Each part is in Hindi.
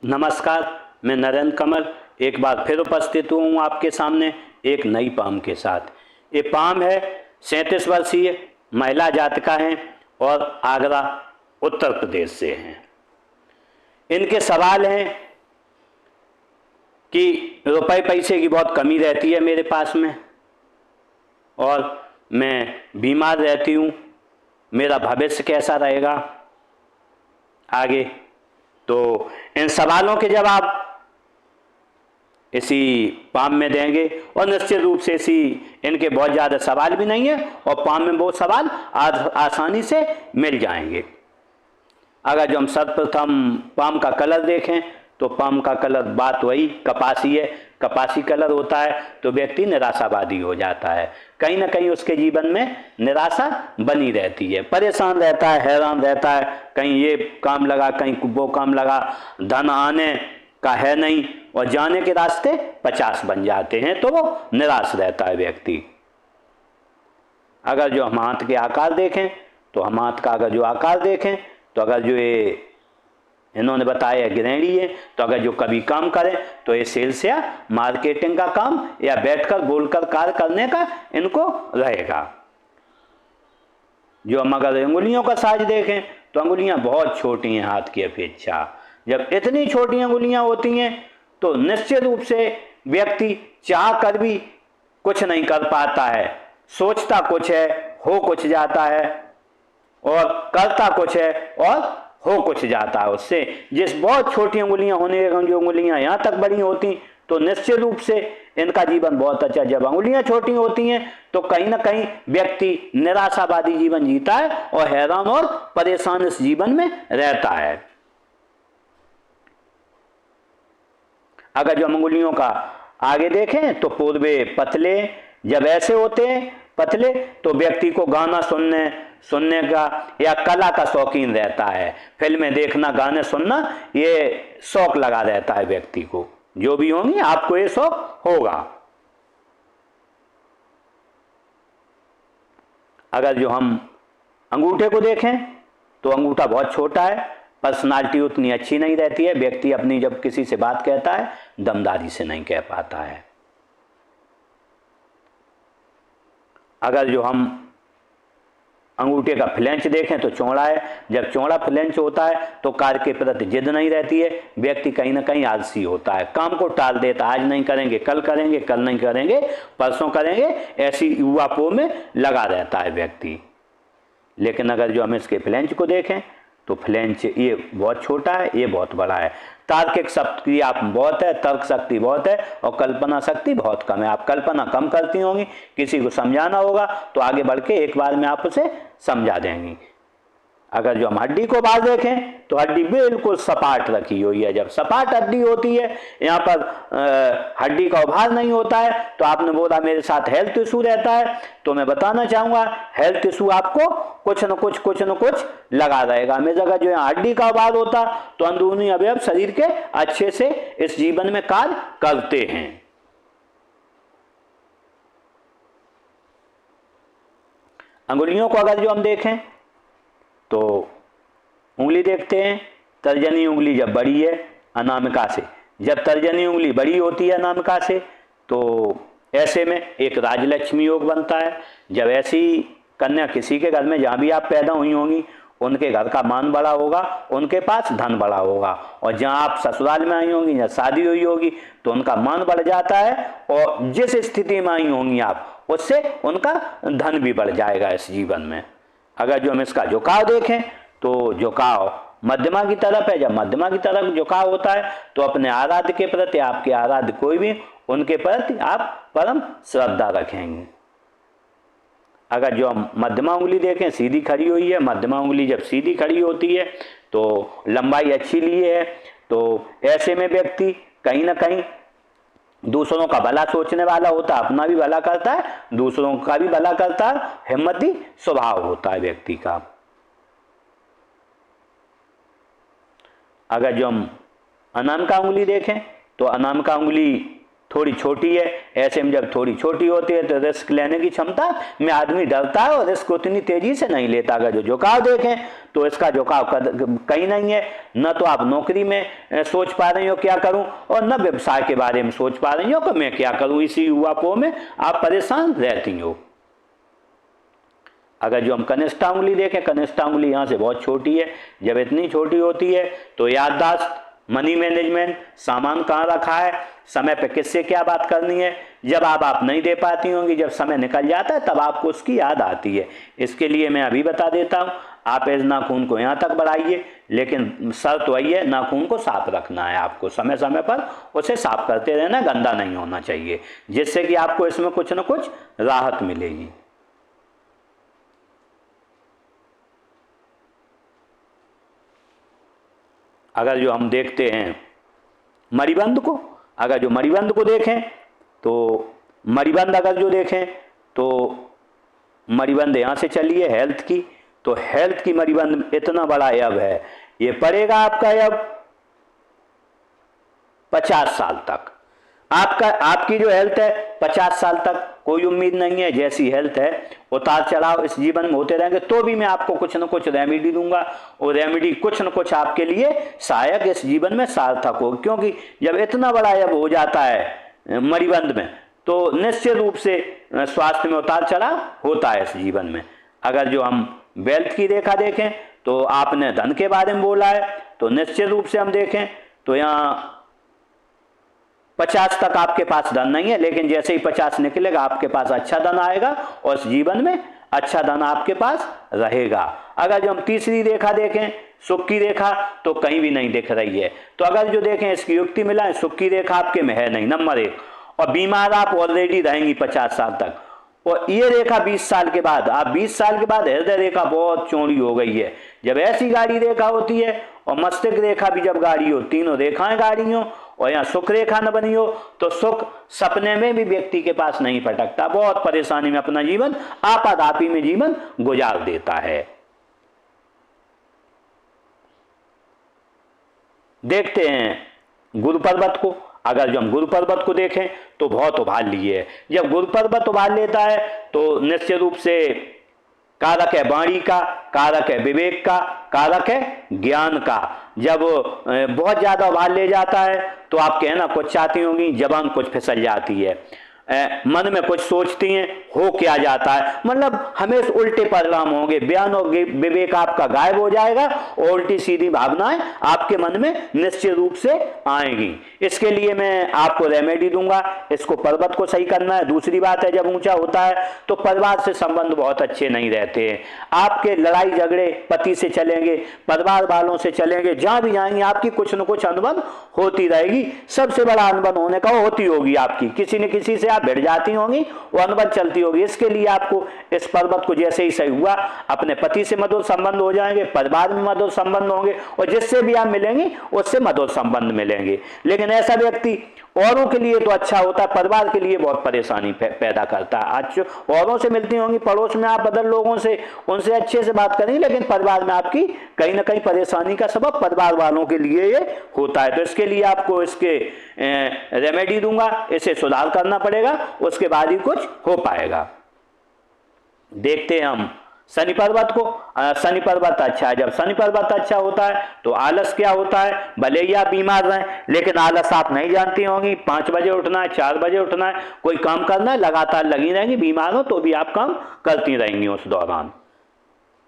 नमस्कार। मैं नरेंद्र कमल एक बार फिर उपस्थित हूँ आपके सामने एक नई पाम के साथ। ये पाम है 37 वर्षीय महिला जातिका हैं और आगरा उत्तर प्रदेश से हैं। इनके सवाल हैं कि रुपए पैसे की बहुत कमी रहती है मेरे पास में और मैं बीमार रहती हूँ, मेरा भविष्य कैसा रहेगा आगे। तो इन सवालों के जवाब इसी पाम में देंगे और निश्चित रूप से इनके बहुत ज़्यादा सवाल भी नहीं है और पाम में वो सवाल आसानी से मिल जाएंगे। अगर जो हम सर्वप्रथम पाम का कलर देखें तो पाम का कलर बात वही कपासी है। कपासी कलर होता है तो व्यक्ति निराशावादी हो जाता है, कहीं ना कहीं उसके जीवन में निराशा बनी रहती है, परेशान रहता है, हैरान रहता है, कहीं ये काम लगा कहीं वो काम लगा, धन आने का है नहीं और जाने के रास्ते 50 बन जाते हैं तो वो निराश रहता है व्यक्ति। अगर जो हम हाथ के आकार देखें तो हम हाथ का अगर जो आकार देखें तो अगर जो ये इन्होंने बताया गृहिणी है तो अगर जो कभी काम करें तो ये सेल्स या मार्केटिंग का काम या बैठकर बोलकर कार्य करने का इनको रहेगा। जो हम अगर अंगुलियों का साइज देखें तो अंगुलियां बहुत छोटी हैं हाथ की अपेक्षा। जब इतनी छोटी अंगुलियां होती हैं तो निश्चित रूप से व्यक्ति चाह कर भी कुछ नहीं कर पाता है, सोचता कुछ है हो कुछ जाता है और करता कुछ है और हो कुछ जाता है उससे। जिस बहुत छोटी अंगुलियां होने जो अंगुलियां यहाँ तक बड़ी होती तो निश्चित रूप से इनका जीवन बहुत अच्छा। जब अंगुलियां छोटी होती हैं तो कहीं ना कहीं व्यक्ति निराशावादी जीवन जीता है और हैरान और परेशान इस जीवन में रहता है। अगर जो अंगुलियों का आगे देखें तो पूर्वे पतले, जब ऐसे होते हैं पतले तो व्यक्ति को गाना सुनने का या कला का शौकीन रहता है, फिल्में देखना गाने सुनना ये शौक लगा रहता है व्यक्ति को। जो भी होंगी आपको ये शौक होगा। अगर जो हम अंगूठे को देखें तो अंगूठा बहुत छोटा है, पर्सनालिटी उतनी अच्छी नहीं रहती है, व्यक्ति अपनी जब किसी से बात कहता है दमदारी से नहीं कह पाता है। अगर जो हम अंगूठे का फ्लेंच देखें तो चौड़ा है, जब चौड़ा फ्लेंच होता है तो कार्य के प्रति जिद नहीं रहती है, व्यक्ति कहीं ना कहीं आलसी होता है, काम को टाल देता, आज नहीं करेंगे कल करेंगे, कल नहीं करेंगे परसों करेंगे, ऐसी युवापों में लगा रहता है व्यक्ति। लेकिन अगर जो हम इसके फ्लेंच को देखें तो फ्लेंच ये बहुत छोटा है, ये बहुत बड़ा है। तार्किक शक्ति आप बहुत है, तर्क शक्ति बहुत है और कल्पना शक्ति बहुत कम है। आप कल्पना कम करती होंगी, किसी को समझाना होगा तो आगे बढ़ के एक बार में आप उसे समझा देंगी। अगर जो हम हड्डी को बाहर देखें तो हड्डी बिल्कुल सपाट रखी हुई है। जब सपाट हड्डी होती है, यहाँ पर हड्डी का उभार नहीं होता है, तो आपने बोला मेरे साथ हेल्थ इशू रहता है, तो मैं बताना चाहूँगा हेल्थ इशू आपको कुछ न कुछ लगा रहेगा। मेरी जगह जो यहाँ हड्डी का उभार होता तो अंदरूनी अवयव शरीर के अच्छे से इस जीवन में कार्य करते हैं। अंगुलियों को अगर जो हम देखें तो उंगली देखते हैं, तर्जनी उंगली जब बड़ी है अनामिका से, जब तर्जनी उंगली बड़ी होती है अनामिका से तो ऐसे में एक राजलक्ष्मी योग बनता है। जब ऐसी कन्या किसी के घर में जहाँ भी आप पैदा हुई होंगी उनके घर का मान बड़ा होगा, उनके पास धन बड़ा होगा, और जहाँ आप ससुराल में आई होंगी या शादी हुई होगी तो उनका मान बढ़ जाता है और जिस स्थिति में आई होंगी आप उससे उनका धन भी बढ़ जाएगा इस जीवन में। अगर जो हम इसका झुकाव देखें तो झुकाव मध्यमा की तरफ है। जब मध्यमा की तरफ झुकाव होता है तो अपने आराध्य के प्रति, आपके आराध्य कोई भी, उनके प्रति आप परम श्रद्धा रखेंगे। अगर जो हम मध्यमा उंगली देखें सीधी खड़ी हुई है, मध्यमा उंगली जब सीधी खड़ी होती है तो लंबाई अच्छी लिए है, तो ऐसे में व्यक्ति कहीं ना कहीं दूसरों का भला सोचने वाला होता है, अपना भी भला करता है, दूसरों का भी भला करता है, हिम्मती स्वभाव होता है व्यक्ति का। अगर जो हम अनामिका उंगली देखें तो अनामिका उंगली थोड़ी छोटी है, ऐसे में जब थोड़ी छोटी होती है तो रिस्क लेने की क्षमता में आदमी डरता है और रिस्क उतनी तेजी से नहीं लेता। अगर जो झुकाव देखें तो इसका झुकाव कहीं नहीं है, न तो आप नौकरी में सोच पा रही हो क्या करूं, और न व्यवसाय के बारे में सोच पा रही हो कि मैं क्या करूं। इसी युवापो में आप परेशान रहती हो। अगर जो हम कनिष्ठा उंगली देखें, कनिष्ठा उंगली यहाँ से बहुत छोटी है, जब इतनी छोटी होती है तो याददाश्त, मनी मैनेजमेंट, सामान कहाँ रखा है, समय पे किससे क्या बात करनी है, जब आप नहीं दे पाती होंगी, जब समय निकल जाता है तब आपको उसकी याद आती है। इसके लिए मैं अभी बता देता हूँ, आप इस नाखून को यहाँ तक बढ़ाइए, लेकिन शर्त वही है नाखून को साफ रखना है आपको, समय समय पर उसे साफ करते रहना, गंदा नहीं होना चाहिए, जिससे कि आपको इसमें कुछ न कुछ राहत मिलेगी। अगर जो हम देखते हैं मणिबंध को, अगर जो मणिबंध को देखें तो मणिबंध अगर जो देखें तो मणिबंध यहाँ से चलिए हेल्थ की, तो हेल्थ की मणिबंध इतना बड़ा यब है, ये पड़ेगा आपका यब 50 साल तक। आपकी जो हेल्थ है 50 साल तक कोई उम्मीद नहीं है, जैसी हेल्थ है उतार चढ़ाव इस जीवन में होते रहेंगे, तो भी मैं आपको कुछ न कुछ रेमेडी दूंगा, और रेमेडी कुछ न कुछ आपके लिए सहायक इस जीवन में सार्थक हो। क्योंकि जब इतना बड़ा अब हो जाता है मणिबंध में तो निश्चित रूप से स्वास्थ्य में उतार चढ़ाव होता है इस जीवन में। अगर जो हम वेल्थ की रेखा देखें तो आपने धन के बारे में बोला है, तो निश्चित रूप से हम देखें तो यहाँ 50 तक आपके पास धन नहीं है, लेकिन जैसे ही 50 निकलेगा आपके पास अच्छा धन आएगा और इस जीवन में अच्छा धन आपके पास रहेगा। अगर जो हम तीसरी रेखा देखें सुख की रेखा, तो कहीं भी नहीं दिख रही है, तो अगर जो देखें इसकी युक्ति मिलाएं, सुख की रेखा आपके में है नहीं, नंबर 1, और बीमार आप ऑलरेडी रहेंगी 50 साल तक। और ये रेखा 20 साल के बाद, आप 20 साल के बाद हृदय रेखा बहुत चौड़ी हो गई है, जब ऐसी गाढ़ी रेखा होती है, और मस्तिष्क रेखा भी जब गाढ़ी हो, तीनों रेखाएं गाढ़ी हो और यहाँ सुख रेखा न बनी हो, तो सुख सपने में भी व्यक्ति के पास नहीं फटकता, बहुत परेशानी में अपना जीवन आपाधापी में जीवन गुजार देता है। देखते हैं गुरु पर्वत को। अगर जो हम गुरु पर्वत को देखें तो बहुत उभार लिए है, जब गुरु पर्वत उभार लेता है तो निश्चित रूप से कारक है वाणी का, कारक है विवेक का, कारक है ज्ञान का। जब बहुत ज्यादा उभार ले जाता है तो आप कहना कुछ चाहती होंगी, जबान कुछ फिसल जाती है, मन में कुछ सोचती हैं, हो क्या जाता है, मतलब हमेशा उल्टे परिणाम होंगे, ज्ञान और विवेक आपका गायब हो जाएगा और उल्टी सीधी भावनाएं आपके मन में निश्चित रूप से आएंगी। इसके लिए मैं आपको रेमेडी दूंगा, इसको पर्वत को सही करना है। दूसरी बात है, जब ऊंचा होता है तो परिवार से संबंध बहुत अच्छे नहीं रहते हैं, आपके लड़ाई झगड़े पति से चलेंगे, परिवार वालों से चलेंगे, जहां भी जाएंगे आपकी कुछ न कुछ अनबन होती रहेगी। सबसे बड़ा अनबन होने का होती होगी आपकी, किसी न किसी से भिड़ जाती होंगी, वो अनबन चलती होगी। इसके लिए आपको इस पर्वत को जैसे ही सही हुआ, अपने पति से मधुर संबंध हो जाएंगे, परिवार में मधुर संबंध होंगे, और जिससे भी आप मिलेंगे उससे मधुर संबंध मिलेंगे। लेकिन ऐसा व्यक्ति औरों के लिए तो अच्छा होता है, परिवार के लिए बहुत परेशानी पैदा करता है। आज औरों से मिलती होंगी, पड़ोस में आप बदल लोगों से, उनसे अच्छे से बात करेंगे, लेकिन परिवार में आपकी कहीं ना कहीं परेशानी का सबब परिवार वालों के लिए ये होता है। तो इसके लिए आपको इसके रेमेडी दूंगा, इसे सुधार करना पड़ेगा, उसके बाद ही कुछ हो पाएगा। देखते हैं हम शनि पर्वत को। शनि पर्वत अच्छा है, जब शनि पर्वत अच्छा होता है तो आलस क्या होता है, भले ही आप बीमार रहें लेकिन आलस आप नहीं जानती होंगी, 5 बजे उठना है, 4 बजे उठना है, कोई काम करना है, लगातार लगी रहेंगी, बीमार हो तो भी आप काम करती रहेंगी। उस दौरान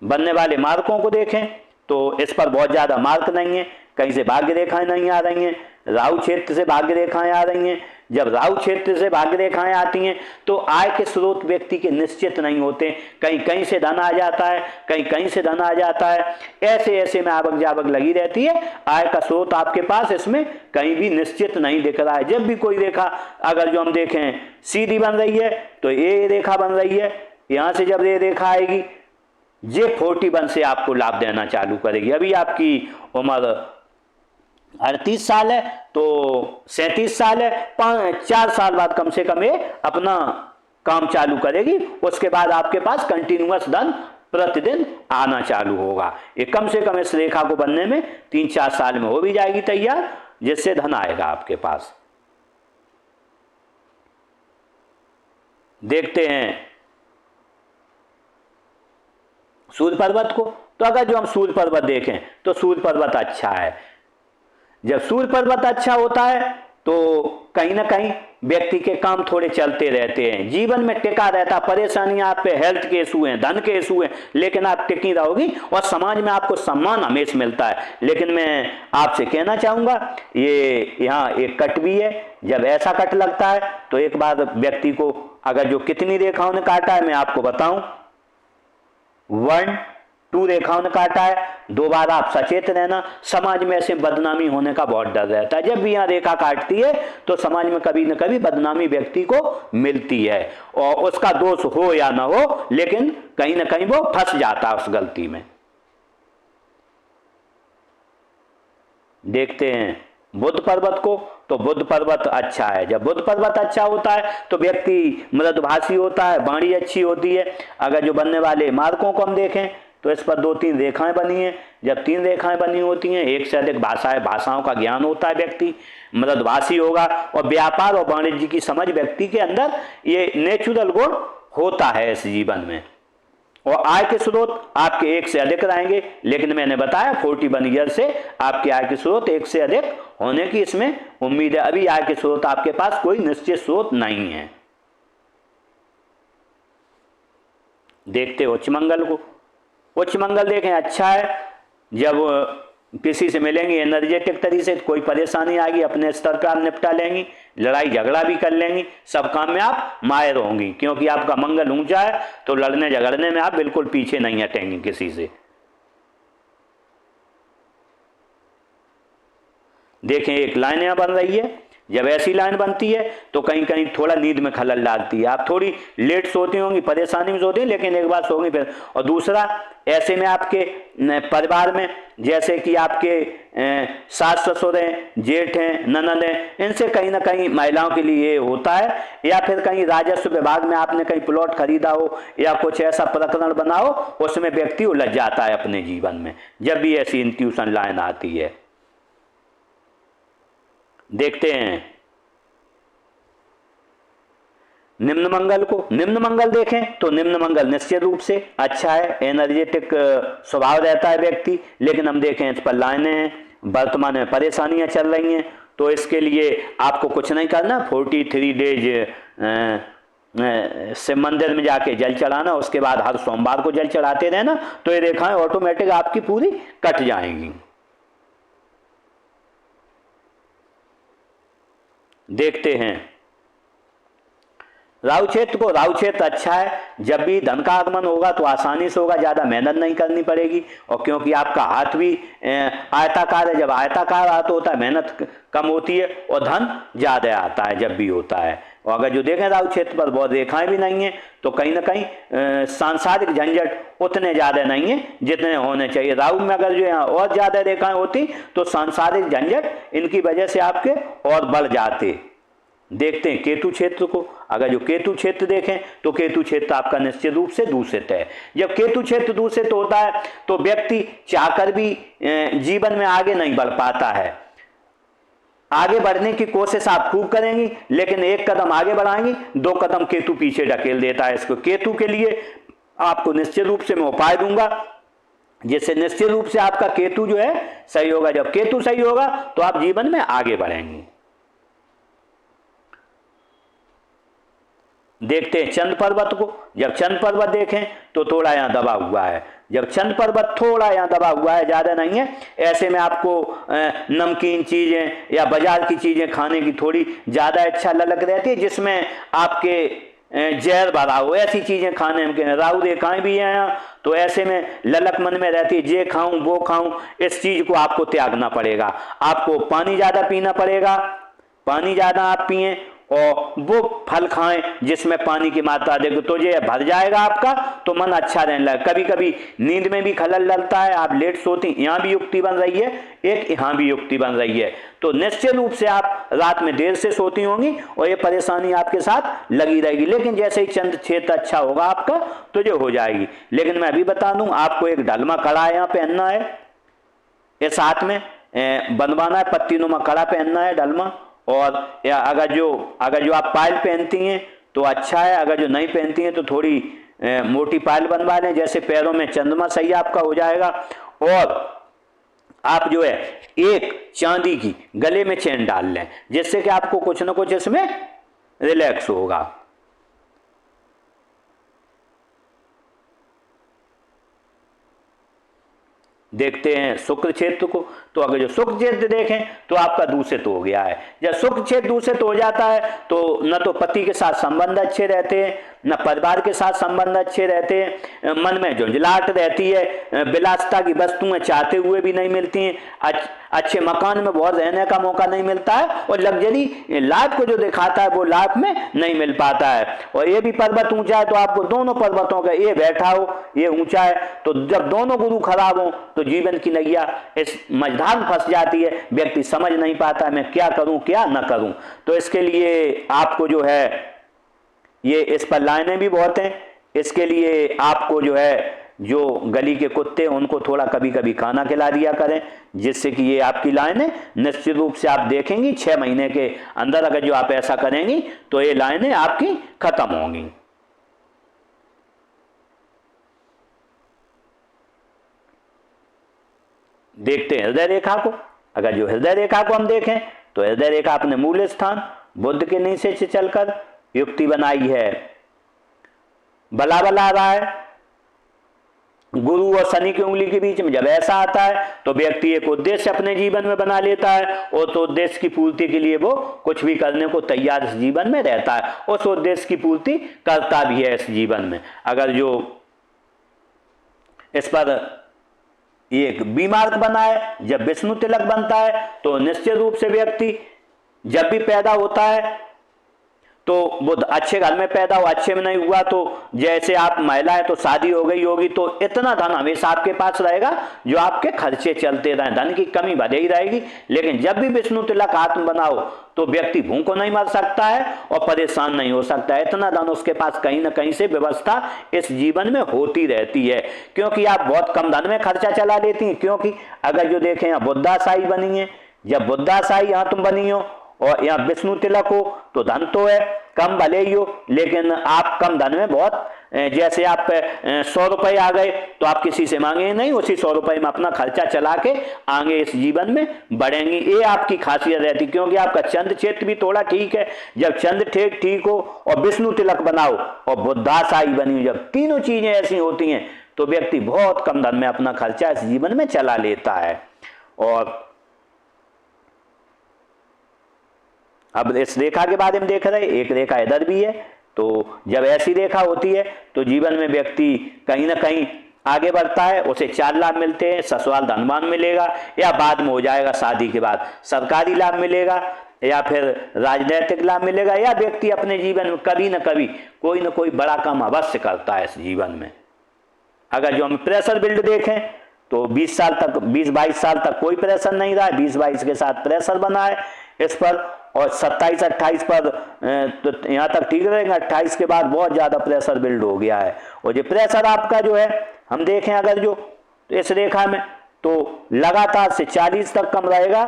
बनने वाले मार्कों को देखें तो इस पर बहुत ज्यादा मार्क नहीं है, कहीं से भाग्य रेखाएं नहीं आ रही हैं, राहु क्षेत्र से भाग्य रेखाएं आ रही हैं। जब राहु क्षेत्र से भाग्य रेखाएं आती हैं तो आय के स्रोत व्यक्ति के निश्चित नहीं होते, कहीं कहीं से धन आ जाता है, कहीं कहीं से धन आ जाता है, ऐसे ऐसे में आवक जावक लगी रहती है, आय का स्रोत आपके पास इसमें कहीं भी निश्चित नहीं दिख रहा है। जब भी कोई रेखा अगर जो हम देखें सीधी बन रही है तो ये रेखा बन रही है, यहां से जब ये रेखा आएगी ये 41 से आपको लाभ देना चालू करेगी। अभी आपकी उम्र 38 साल है तो 37 साल है, 4 साल बाद कम से कम ये अपना काम चालू करेगी, उसके बाद आपके पास कंटिन्यूअस धन प्रतिदिन आना चालू होगा। ये कम से कम इस रेखा को बनने में 3-4 साल में हो भी जाएगी तैयार, जिससे धन आएगा आपके पास। देखते हैं सूर्य पर्वत को। तो अगर जो हम सूर्य पर्वत देखें तो सूर्य पर्वत अच्छा है। जब सूर्य पर्वत अच्छा होता है तो कहीं ना कहीं व्यक्ति के काम थोड़े चलते रहते हैं, जीवन में टिका रहता। परेशानियां आप पे हेल्थ के इशू हैं, धन के इशू हैं, लेकिन आप टिकी रहोगी और समाज में आपको सम्मान हमेशा मिलता है। लेकिन मैं आपसे कहना चाहूंगा, ये यहाँ एक कट भी है। जब ऐसा कट लगता है तो एक बार व्यक्ति को, अगर जो कितनी रेखाओं ने काटा है मैं आपको बताऊं, 1 2 रेखाओं ने काटा है। 2 बार आप सचेत रहना, समाज में ऐसे बदनामी होने का बहुत डर रहता है। जब भी यहाँ रेखा काटती है तो समाज में कभी न कभी बदनामी व्यक्ति को मिलती है, और उसका दोष हो या ना हो, लेकिन कहीं ना कहीं वो फंस जाता है उस गलती में। देखते हैं बुध पर्वत को। तो बुध पर्वत अच्छा है। जब बुध पर्वत अच्छा होता है तो व्यक्ति मृदुभाषी होता है, वाणी अच्छी होती है। अगर जो बनने वाले मार्कों को हम देखें तो इस पर 2-3 रेखाएं बनी हैं। जब 3 रेखाएं बनी होती हैं, एक से अधिक भाषाओं का ज्ञान होता है, व्यक्ति मृदुभाषी होगा, और व्यापार और वाणिज्य की समझ व्यक्ति के अंदर ये नेचुरल गुण होता है इस जीवन में। और आय के स्रोत आपके 1 से अधिक रहेंगे, लेकिन मैंने बताया 41 ईयर से आपके आय के स्रोत 1 से अधिक होने की इसमें उम्मीद है। अभी आय के स्रोत आपके पास कोई निश्चित स्रोत नहीं है। देखते उच्च मंगल को। उच्च मंगल देखें अच्छा है। जब किसी से मिलेंगे एनर्जेटिक तरीके से, कोई परेशानी आएगी अपने स्तर पर आप निपटा लेंगी, लड़ाई झगड़ा भी कर लेंगी, सब काम में आप माहिर होंगी, क्योंकि आपका मंगल ऊंचा है। तो लड़ने झगड़ने में आप बिल्कुल पीछे नहीं हटेंगे किसी से। देखें एक लाइन यहाँ बन रही है। जब ऐसी लाइन बनती है तो कहीं कहीं थोड़ा नींद में खलल डालती है। आप थोड़ी लेट सोती होंगी, परेशानी में सोती हैं, लेकिन एक बार सोंगी फिर। और दूसरा, ऐसे में आपके परिवार में जैसे कि आपके सास ससुर हैं, जेठ हैं, ननद हैं, इनसे कहीं ना कहीं महिलाओं के लिए ये होता है। या फिर कहीं राजस्व विभाग में आपने कहीं प्लॉट खरीदा हो या कुछ ऐसा प्रकरण बना हो, उसमें व्यक्ति उलझ जाता है अपने जीवन में, जब भी ऐसी इंट्यूशन लाइन आती है। देखते हैं निम्न मंगल को। निम्न मंगल देखें तो निम्न मंगल निश्चित रूप से अच्छा है, एनर्जेटिक स्वभाव रहता है व्यक्ति। लेकिन हम देखें इस पर लाइनें हैं, वर्तमान में परेशानियां चल रही हैं। तो इसके लिए आपको कुछ नहीं करना, 43 डेज शिव मंदिर में जाके जल चढ़ाना, उसके बाद हर सोमवार को जल चढ़ाते रहना, तो ये रेखाएं ऑटोमेटिक आपकी पूरी कट जाएंगी। देखते हैं राहु क्षेत्र को। राहु क्षेत्र अच्छा है। जब भी धन का आगमन होगा तो आसानी से होगा, ज्यादा मेहनत नहीं करनी पड़ेगी। और क्योंकि आपका हाथ भी आयताकार है, जब आयताकार हाथ होता है मेहनत कम होती है और धन ज्यादा आता है जब भी होता है। और अगर जो देखें राहु क्षेत्र पर बहुत रेखाएं भी नहीं है, तो कहीं ना कहीं सांसारिक झंझट उतने ज्यादा नहीं है जितने होने चाहिए। राहु में अगर जो यहाँ और ज्यादा रेखाएं होती तो सांसारिक झंझट इनकी वजह से आपके और बढ़ जाते। देखते हैं केतु क्षेत्र को। अगर जो केतु क्षेत्र देखें तो केतु क्षेत्र आपका निश्चित रूप से दूषित है। जब केतु क्षेत्र दूषित होता है तो व्यक्ति चाहकर भी जीवन में आगे नहीं बढ़ पाता है। आगे बढ़ने की कोशिश आप खूब करेंगी, लेकिन 1 कदम आगे बढ़ाएंगी, 2 कदम केतु पीछे ढकेल देता है इसको। केतु के लिए आपको निश्चित रूप से मैं उपाय दूंगा, जिससे निश्चित रूप से आपका केतु जो है सही होगा। जब केतु सही होगा तो आप जीवन में आगे बढ़ेंगे। देखते हैं चंद्र पर्वत को। जब चंद्र पर्वत देखें तो थोड़ा यहाँ दबा हुआ है। जब चंद्र पर्वत थोड़ा यहाँ दबा हुआ है, ज्यादा नहीं है, ऐसे में आपको नमकीन चीजें या बाजार की चीजें खाने की थोड़ी ज्यादा इच्छा ललक रहती है, जिसमें आपके जहर भरा हो, ऐसी चीजें खाने में। राहु रेखाएं भी हैं यहाँ, तो ऐसे में ललक मन में रहती है, ये खाऊं वो खाऊं। इस चीज को आपको त्यागना पड़ेगा। आपको पानी ज्यादा पीना पड़ेगा। पानी ज्यादा आप पिए और वो फल खाएं जिसमें पानी की मात्रा देखो, तो ये भर जाएगा आपका, तो मन अच्छा रहने लगेगा। कभी कभी नींद में भी खलल डलता है, आप लेट सोती, यहाँ भी युक्ति बन रही है, एक यहाँ भी युक्ति बन रही है। तो निश्चित रूप से आप रात में देर से सोती होंगी और ये परेशानी आपके साथ लगी रहेगी। लेकिन जैसे ही चंद्र क्षेत्र अच्छा होगा आपका तो ये हो जाएगी। लेकिन मैं अभी बता दूं, आपको एक ढलमा कड़ा यहाँ पहनना है, इस हाथ में बनवाना है, पत्तीनुमा कड़ा पहनना है ढलमा। और या अगर जो आप पायल पहनती हैं तो अच्छा है। अगर जो नहीं पहनती हैं तो थोड़ी मोटी पायल बनवा लें, जैसे पैरों में चंद्रमा सही आपका हो जाएगा। और आप जो है एक चांदी की गले में चेन डाल लें, जिससे कि आपको कुछ ना कुछ इसमें रिलैक्स होगा। देखते हैं शुक्र क्षेत्र को। तो अगर जो शुक्र क्षेत्र देखें तो आपका दूषित हो गया है। जब शुक्र क्षेत्र दूषित हो जाता है तो न तो पति के साथ संबंध अच्छे रहते हैं, न परिवार के साथ संबंध अच्छे रहते हैं, मन में झुंझलाहट रहती है, विलासिता की वस्तुएं चाहते हुए भी नहीं मिलती हैं, अच्छे मकान में बहुत रहने का मौका नहीं मिलता है, और लग्जरी लाइफ को जो दिखाता है वो लाइफ में नहीं मिल पाता है। और ये भी पर्वत ऊंचा है तो आपको दोनों पर्वतों का, ये बैठा हो ये ऊंचा है, तो जब दोनों गुरु खराब हो तो जीवन की नैया इस मझधार में फंस जाती है। व्यक्ति समझ नहीं पाता है मैं क्या करूं क्या न करूं। तो इसके लिए आपको जो है ये इस पर लाइनें भी बहुत हैं। इसके लिए आपको जो है जो गली के कुत्ते उनको थोड़ा कभी कभी खाना खिला दिया करें, जिससे कि ये आपकी लाइनें निश्चित रूप से आप देखेंगी 6 महीने के अंदर अगर जो आप ऐसा करेंगी तो ये लाइनें आपकी खत्म होंगी। देखते हैं हृदय रेखा को। अगर जो हृदय रेखा को हम देखें तो हृदय रेखा अपने मूल स्थान बुध के नीचे से चलकर युक्ति बनाई है, बलाबल आ रहा है गुरु और शनि की उंगली के बीच में। जब ऐसा आता है तो व्यक्ति एक उद्देश्य अपने जीवन में बना लेता है, और तो उद्देश्य की पूर्ति के लिए वो कुछ भी करने को तैयार इस जीवन में रहता है, उस उद्देश्य की पूर्ति करता भी है इस जीवन में। अगर जो इस पर एक बीमार्क बना है, जब विष्णु तिलक बनता है तो निश्चित रूप से व्यक्ति जब भी पैदा होता है तो वो अच्छे घर में पैदा हो, अच्छे में नहीं हुआ तो जैसे आप महिला है तो शादी हो गई होगी तो इतना धन हमेशा आपके पास रहेगा जो आपके खर्चे चलते रहें, धन की कमी भले ही रहेगी। लेकिन जब भी विष्णु तिलक हाथ में बनाओ तो व्यक्ति भूखों नहीं मर सकता है और परेशान नहीं हो सकता है। इतना धन उसके पास कहीं ना कहीं से व्यवस्था इस जीवन में होती रहती है, क्योंकि आप बहुत कम धन में खर्चा चला लेती हैं। क्योंकि अगर जो देखें यहाँ बुद्धाशाही बनी है, जब बुद्धाशाही यहाँ तुम बनी हो और यहाँ विष्णु तिलक हो तो धन तो है कम भले ही हो, लेकिन आप कम धन में बहुत, जैसे आप 100 रुपए आ गए तो आप किसी से मांगे नहीं, उसी 100 रुपए में अपना खर्चा चला के आगे इस जीवन में बढ़ेंगी। ये आपकी खासियत रहती, क्योंकि आपका चंद्र क्षेत्र भी थोड़ा ठीक है। जब चंद्र ठीक हो और विष्णु तिलक बनाओ और बुद्धाशाही बनी, जब तीनों चीजें ऐसी होती हैं तो व्यक्ति बहुत कम धन में अपना खर्चा इस जीवन में चला लेता है। और अब इस रेखा के बारे में देख रहे, एक रेखा इधर भी है, तो जब ऐसी रेखा होती है तो जीवन में व्यक्ति कहीं ना कहीं आगे बढ़ता है, उसे 4 लाभ मिलते हैं। ससुराल धनवान मिलेगा, या बाद में हो जाएगा शादी के बाद सरकारी लाभ मिलेगा, या फिर राजनीतिक लाभ मिलेगा, या व्यक्ति अपने जीवन में कभी ना कभी कोई ना कोई बड़ा काम अवश्य करता है इस जीवन में। अगर जो हम प्रेशर बिल्ड देखें तो 20 साल तक 20-22 साल तक कोई प्रेशर नहीं रहा है, 20-22 के साथ प्रेशर बना है इस पर, और 27-28 पर तो यहाँ तक ठीक रहेगा। 28 के बाद बहुत ज़्यादा प्रेशर बिल्ड हो गया है। और ये प्रेशर आपका जो है हम देखें अगर जो इस रेखा में तो लगातार से 40 तक कम रहेगा,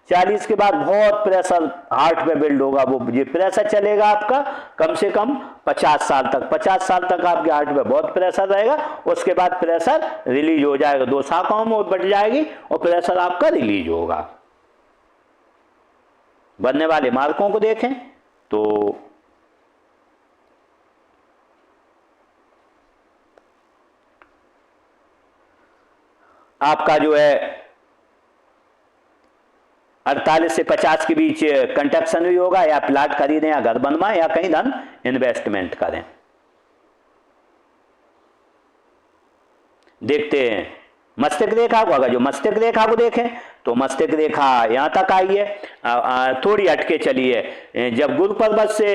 40 के बाद बहुत प्रेशर हार्ट पे बिल्ड होगा। वो ये प्रेशर चलेगा आपका कम से कम 50 साल तक। 50 साल तक आपके हार्ट पे बहुत प्रेशर रहेगा, उसके बाद प्रेशर रिलीज हो जाएगा, 2 शाखाओं में बढ़ जाएगी और प्रेशर आपका रिलीज होगा। बनने वाले मार्कों को देखें तो आपका जो है 48 से 50 के बीच कंस्ट्रक्शन भी होगा, या प्लाट खरीदें या घर बनवाएं या कहीं धन इन्वेस्टमेंट करें। देखते हैं मस्तिष्क रेखा को। अगर जो मस्तिष्क रेखा को देखें तो मस्तिष्क रेखा यहाँ तक आई है, थोड़ी हटके चली है। जब गुरु पर्वत से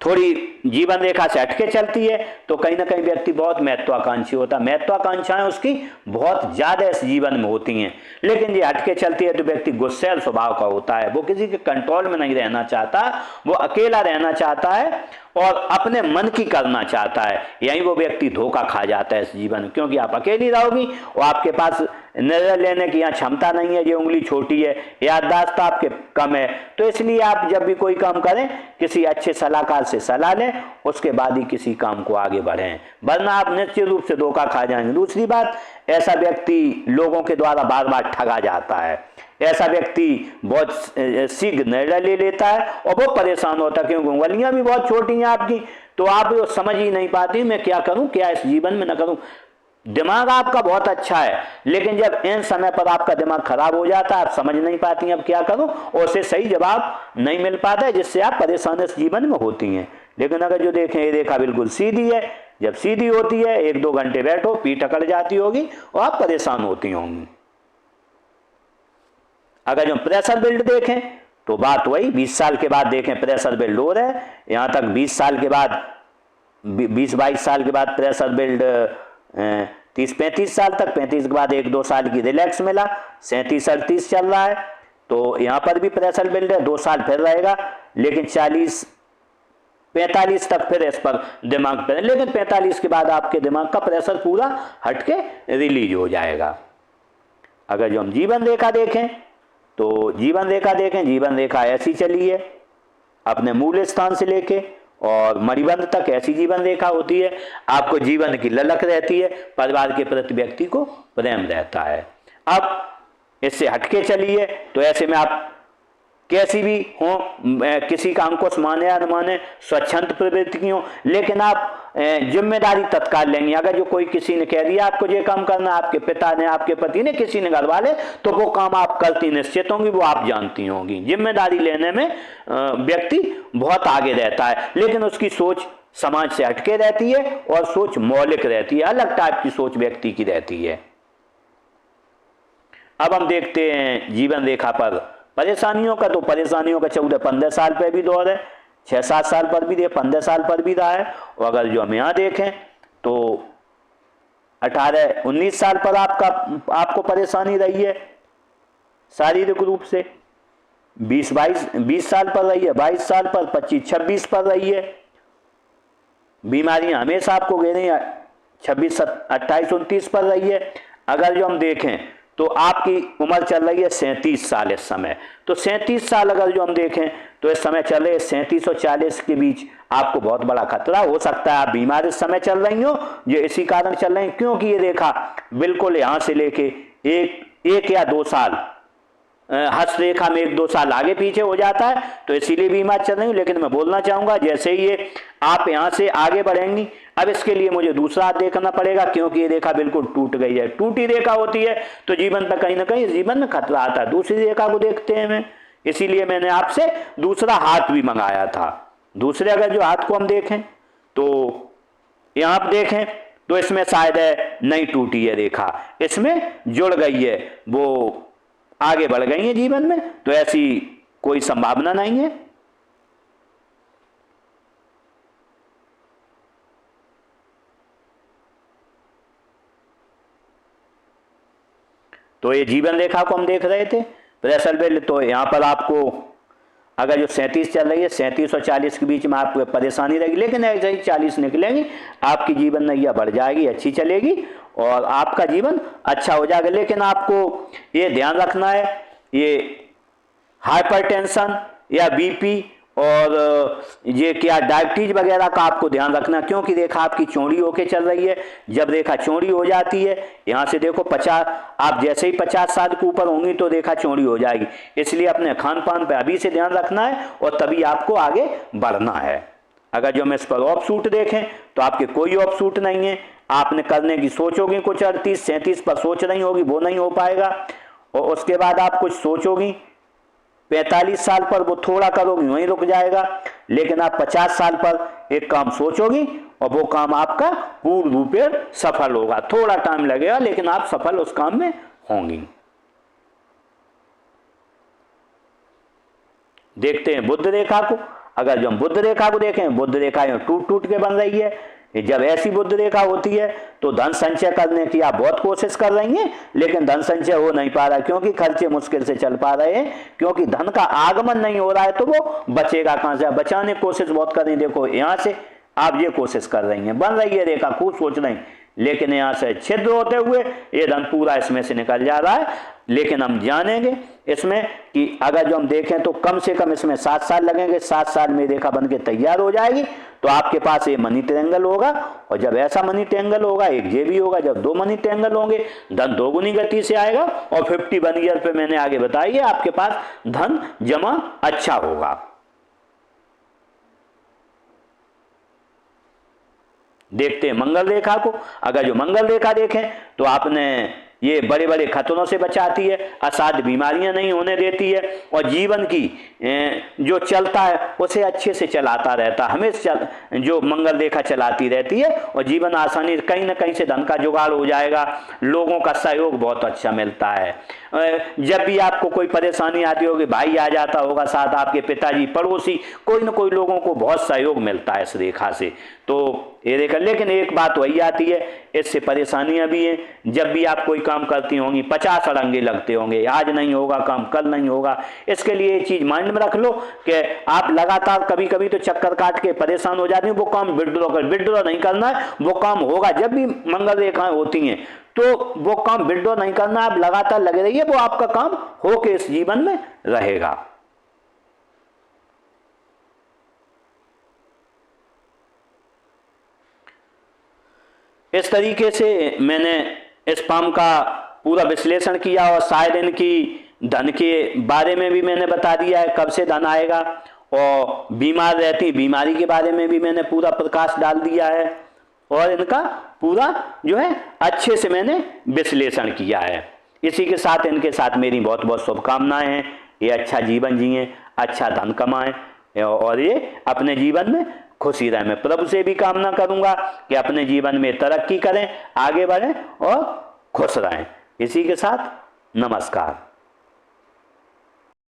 थोड़ी जीवन रेखा से हटके चलती है तो कहीं ना कहीं व्यक्ति बहुत महत्वाकांक्षी होता है, महत्वाकांक्षाएं उसकी बहुत ज्यादा इस जीवन में होती हैं। लेकिन ये हटके चलती है तो व्यक्ति गुस्सैल स्वभाव का होता है, वो किसी के कंट्रोल में नहीं रहना चाहता, वो अकेला रहना चाहता है और अपने मन की करना चाहता है, यही वो व्यक्ति धोखा खा जाता है इस जीवन में, क्योंकि आप अकेली रहोगी और आपके पास निर्णय लेने की यहाँ क्षमता नहीं है, ये उंगली छोटी है, याददाश्त आपके कम है। तो इसलिए आप जब भी कोई काम करें किसी अच्छे सलाहकार से सलाह लें, उसके बाद ही किसी काम को आगे बढ़ें, वरना आप निश्चित रूप से धोखा खा जाएंगे। दूसरी बात, ऐसा व्यक्ति लोगों के द्वारा बार बार ठगा जाता है, ऐसा व्यक्ति बहुत शीघ्र निर्णय ले लेता है और वो परेशान होता है, क्योंकि उंगलियां भी बहुत छोटी हैं आपकी, तो आप वो समझ ही नहीं पाती मैं क्या करूं, क्या इस जीवन में न करूं। दिमाग आपका बहुत अच्छा है, लेकिन जब इन समय पर आपका दिमाग खराब हो जाता है, आप समझ नहीं पाती अब क्या करूं, और उसे सही जवाब नहीं मिल पाता है, जिससे आप परेशान इस जीवन में होती हैं। लेकिन अगर जो देखें ये रेखा बिल्कुल सीधी है, जब सीधी होती है 1-2 घंटे बैठो पीठ अकड़ जाती होगी और आप परेशान होती होंगी। अगर जो प्रेशर बिल्ड देखें तो बात वही 20 साल के बाद देखें प्रेशर बिल्ड हो रहा है, यहाँ तक 20 साल के बाद 20-22 साल के बाद प्रेशर बिल्ड 30-35 साल तक, 35 के बाद 1-2 साल की रिलैक्स मिला, 37-38 चल रहा है, तो यहाँ पर भी प्रेशर बिल्ड है, 2 साल फिर रहेगा, लेकिन 40-45 तक फिर इस पर दिमाग पर, लेकिन 45 के बाद आपके दिमाग का प्रेशर पूरा हटके रिलीज हो जाएगा। अगर जो हम जीवन रेखा देखें तो जीवन रेखा ऐसी चली है अपने मूल स्थान से लेके और मणिबंध तक, ऐसी जीवन रेखा होती है। आपको जीवन की ललक रहती है, परिवार के प्रति व्यक्ति को प्रेम रहता है। अब इससे हटके चलिए तो ऐसे में आप कैसी भी हो, किसी का अंकुश माने या न माने, स्वच्छंद प्रवृत्ति की हो, लेकिन आप जिम्मेदारी तत्काल लेंगे। अगर जो कोई किसी ने कह दिया आपको ये काम करना, आपके पिता ने, आपके पति ने, किसी ने, घर वाले, तो वो काम आप करती निश्चित होंगी, वो आप जानती होंगी। जिम्मेदारी लेने में व्यक्ति बहुत आगे रहता है, लेकिन उसकी सोच समाज से हटके रहती है और सोच मौलिक रहती है, अलग टाइप की सोच व्यक्ति की रहती है। अब हम देखते हैं जीवन रेखा पर परेशानियों का, तो परेशानियों का 14-15 साल पर भी दौर है, 6-7 साल पर भी 15 साल पर भी रहा है, और अगर जो हम यहाँ देखें तो 18-19 साल पर आपको परेशानी रही है शारीरिक रूप से, 20 साल पर रही है, 22 साल पर, 25-26 पर रही है। बीमारियां हमेशा आपको घेरी हैं, 26-28-29 पर रही है। अगर जो हम देखें तो आपकी उम्र चल रही है 37 साल इस समय, तो 37 साल अगर जो हम देखें तो इस समय चल रहे 37 और 40 के बीच आपको बहुत बड़ा खतरा हो सकता है। आप बीमार इस समय चल रही हो, जो इसी कारण चल रही, क्योंकि ये रेखा बिल्कुल यहाँ से लेके एक या 2 साल हस्त रेखा में 1-2 साल आगे पीछे हो जाता है, तो इसीलिए बीमार चल रही हूँ। लेकिन मैं बोलना चाहूंगा जैसे ही ये आप यहाँ से आगे बढ़ेंगी, अब इसके लिए मुझे दूसरा हाथ देखना पड़ेगा, क्योंकि ये रेखा बिल्कुल टूट गई है। टूटी रेखा होती है तो जीवन पर कहीं ना कहीं जीवन में खतरा आता है। दूसरी रेखा को देखते हैं मैं, इसीलिए मैंने आपसे दूसरा हाथ भी मंगाया था। दूसरे अगर जो हाथ को हम देखें तो यहाँ आप देखें तो इसमें शायद है नहीं टूटी है रेखा, इसमें जुड़ गई है, वो आगे बढ़ गई है जीवन में, तो ऐसी कोई संभावना नहीं है। तो ये जीवन रेखा को हम देख रहे थे प्रेशर बेल्ट, तो यहाँ पर आपको अगर जो 37 चल रही है, 37 और 40 के बीच में आपको परेशानी रहेगी, लेकिन ऐसे ही 40 निकलेंगी, आपकी जीवन नैया बढ़ जाएगी, अच्छी चलेगी और आपका जीवन अच्छा हो जाएगा। लेकिन आपको ये ध्यान रखना है, ये हाइपरटेंशन या बीपी और ये क्या डायबिटीज वगैरह का आपको ध्यान रखना, क्योंकि रेखा आपकी चौड़ी होके चल रही है। जब रेखा चौड़ी हो जाती है, यहाँ से देखो 50, आप जैसे ही 50 साल के ऊपर होंगी तो रेखा चौड़ी हो जाएगी, इसलिए अपने खान पान पे अभी से ध्यान रखना है और तभी आपको आगे बढ़ना है। अगर जो हम इस पर ऑफ सूट देखें तो आपके कोई ऑफ सूट नहीं है, आपने करने की सोचोगी कुछ 38-37 पर सोच रही होगी, वो नहीं हो पाएगा, और उसके बाद आप कुछ सोचोगी 45 साल पर, वो थोड़ा करोगी वहीं रुक जाएगा, लेकिन आप 50 साल पर एक काम सोचोगी और वो काम आपका पूर्ण रूप से सफल होगा। थोड़ा टाइम लगेगा लेकिन आप सफल उस काम में होंगी। देखते हैं बुध रेखा को। अगर जो हम बुध रेखा को देखें, बुध रेखा टूट टूट के बन रही है। जब ऐसी बुध रेखा होती है तो धन संचय करने की आप बहुत कोशिश कर रही हैं, लेकिन धन संचय हो नहीं पा रहा है, क्योंकि खर्चे मुश्किल से चल पा रहे हैं, क्योंकि धन का आगमन नहीं हो रहा है। तो वो बचेगा कहां से? बचाने की कोशिश बहुत कर रही, देखो यहां से आप ये कोशिश कर रही हैं, बन रही है रेखा, खूब सोच रही, लेकिन यहां से छिद्र होते हुए ये धन पूरा इसमें से निकल जा रहा है। लेकिन हम जानेंगे इसमें कि अगर जो हम देखें तो कम से कम इसमें 7 साल लगेंगे, 7 साल में रेखा बन के तैयार हो जाएगी, तो आपके पास ये मनी ट्रायंगल होगा। और जब ऐसा मनी ट्रायंगल होगा, एक ये भी होगा, जब 2 मनी ट्रायंगल होंगे, धन दोगुनी गति से आएगा, और 51 ईयर पे मैंने आगे बताई है आपके पास धन जमा अच्छा होगा। देखते हैं मंगल रेखा को। अगर जो मंगल रेखा देखें तो आपने ये बड़े बड़े खतरों से बचाती है, असाध्य बीमारियां नहीं होने देती है, और जीवन की जो चलता है उसे अच्छे से चलाता रहता, हमेशा जो मंगल रेखा चलाती रहती है, और जीवन आसानी कहीं ना कहीं से धन का जुगाड़ हो जाएगा। लोगों का सहयोग बहुत अच्छा मिलता है। जब भी आपको कोई परेशानी आती होगी, भाई आ जाता होगा साथ, आपके पिताजी, पड़ोसी, कोई ना कोई लोगों को बहुत सहयोग मिलता है इस रेखा से। तो ये रेखा, लेकिन एक बात वही आती है, इससे परेशानियां भी हैं। जब भी आप कोई काम करती होंगी 50 अड़ंगे लगते होंगे, आज नहीं होगा काम, कल नहीं होगा। इसके लिए ये चीज माइंड में रख लो कि आप लगातार कभी कभी तो चक्कर काट के परेशान हो जाती हैं, वो काम विड्रॉ नहीं करना है, वो काम होगा। जब भी मंगल रेखाएं होती हैं तो वो काम विड्रॉ नहीं करना, आप लगातार लगे रहिए, वो आपका काम होके इस जीवन में रहेगा। इस तरीके से मैंने इस पाम का पूरा विश्लेषण किया, और शायद इनकी धन के बारे में भी मैंने बता दिया है, कब से धन आएगा, और बीमार रहती बीमारी के बारे में भी मैंने पूरा प्रकाश डाल दिया है, और इनका पूरा जो है अच्छे से मैंने विश्लेषण किया है। इसी के साथ इनके साथ मेरी बहुत बहुत शुभकामनाएं हैं। ये अच्छा जीवन जिए, अच्छा धन कमाएं, और ये अपने जीवन में खुशी रहे। मैं प्रभु से भी कामना करूंगा कि अपने जीवन में तरक्की करें, आगे बढ़ें और खुश रहें। इसी के साथ नमस्कार।